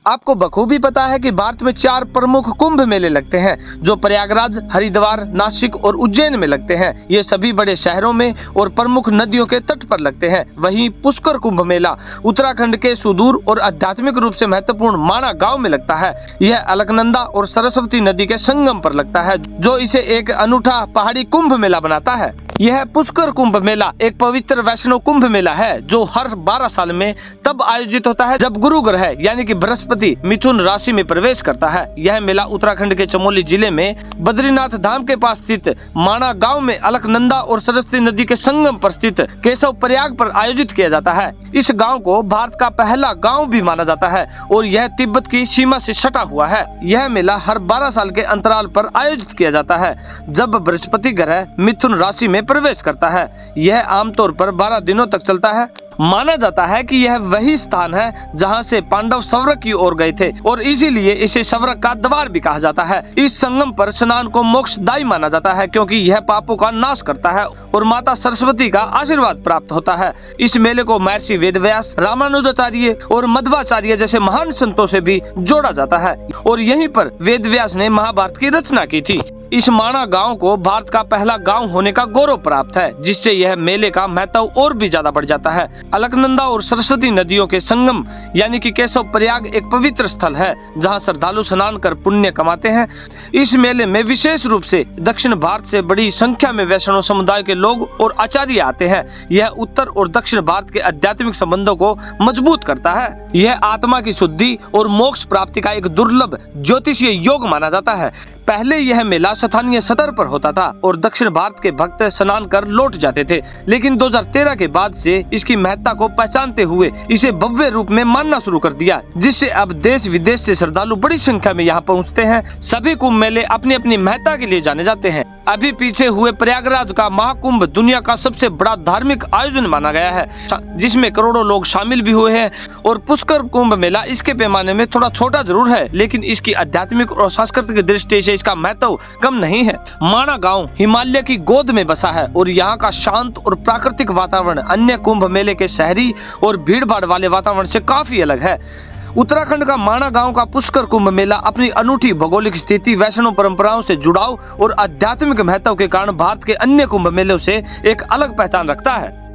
आपको बखूबी पता है कि भारत में 4 प्रमुख कुंभ मेले लगते हैं जो प्रयागराज, हरिद्वार, नासिक और उज्जैन में लगते हैं। ये सभी बड़े शहरों में और प्रमुख नदियों के तट पर लगते हैं। वहीं पुष्कर कुंभ मेला उत्तराखंड के सुदूर और आध्यात्मिक रूप से महत्वपूर्ण माणा गांव में लगता है। यह अलकनंदा और सरस्वती नदी के संगम पर लगता है, जो इसे एक अनूठा पहाड़ी कुंभ मेला बनाता है। यह पुष्कर कुंभ मेला एक पवित्र वैष्णव कुंभ मेला है जो हर 12 साल में तब आयोजित होता है जब गुरु ग्रह यानी कि बृहस्पति मिथुन राशि में प्रवेश करता है। यह मेला उत्तराखंड के चमोली जिले में बद्रीनाथ धाम के पास स्थित माणा गांव में अलकनंदा और सरस्वती नदी के संगम पर स्थित केशव प्रयाग पर आयोजित किया जाता है। इस गांव को भारत का पहला गांव भी माना जाता है और यह तिब्बत की सीमा से सटा हुआ है। यह मेला हर 12 साल के अंतराल पर आयोजित किया जाता है जब बृहस्पति ग्रह मिथुन राशि में प्रवेश करता है। यह आमतौर पर 12 दिनों तक चलता है। माना जाता है कि यह वही स्थान है जहां से पांडव स्वर्ग की ओर गए थे और इसीलिए इसे स्वर्ग का द्वार भी कहा जाता है। इस संगम पर स्नान को मोक्षदायी माना जाता है क्योंकि यह पापों का नाश करता है और माता सरस्वती का आशीर्वाद प्राप्त होता है। इस मेले को महर्षि वेदव्यास, रामानुजाचार्य और मध्वाचार्य जैसे महान संतों से भी जोड़ा जाता है और यहीं पर वेदव्यास ने महाभारत की रचना की थी। इस माणा गांव को भारत का पहला गांव होने का गौरव प्राप्त है, जिससे यह मेले का महत्व और भी ज्यादा बढ़ जाता है। अलकनंदा और सरस्वती नदियों के संगम यानी कि केशव प्रयाग एक पवित्र स्थल है जहां श्रद्धालु स्नान कर पुण्य कमाते हैं। इस मेले में विशेष रूप से दक्षिण भारत से बड़ी संख्या में वैष्णव समुदाय के लोग और आचार्य आते हैं। यह उत्तर और दक्षिण भारत के आध्यात्मिक संबंधों को मजबूत करता है। यह आत्मा की शुद्धि और मोक्ष प्राप्ति का एक दुर्लभ ज्योतिषीय योग माना जाता है। पहले यह मेला स्थानीय सतर पर होता था और दक्षिण भारत के भक्त स्नान कर लौट जाते थे, लेकिन 2013 के बाद से इसकी महत्ता को पहचानते हुए इसे भव्य रूप में मानना शुरू कर दिया, जिससे अब देश विदेश से श्रद्धालु बड़ी संख्या में यहाँ पहुँचते हैं। सभी कुंभ मेले अपनी अपनी महत्ता के लिए जाने जाते हैं। अभी पीछे हुए प्रयागराज का महाकुंभ दुनिया का सबसे बड़ा धार्मिक आयोजन माना गया है, जिसमें करोड़ों लोग शामिल भी हुए हैं। और पुष्कर कुंभ मेला इसके पैमाने में थोड़ा छोटा जरूर है, लेकिन इसकी आध्यात्मिक और सांस्कृतिक दृष्टि से इसका महत्व कम नहीं है। माणा गांव हिमालय की गोद में बसा है और यहाँ का शांत और प्राकृतिक वातावरण अन्य कुंभ मेले के शहरी और भीड़-भाड़ वाले वातावरण से काफी अलग है। उत्तराखंड का माणा गांव का पुष्कर कुंभ मेला अपनी अनूठी भौगोलिक स्थिति, वैष्णव परंपराओं से जुड़ाव और आध्यात्मिक महत्व के कारण भारत के अन्य कुंभ मेलों से एक अलग पहचान रखता है।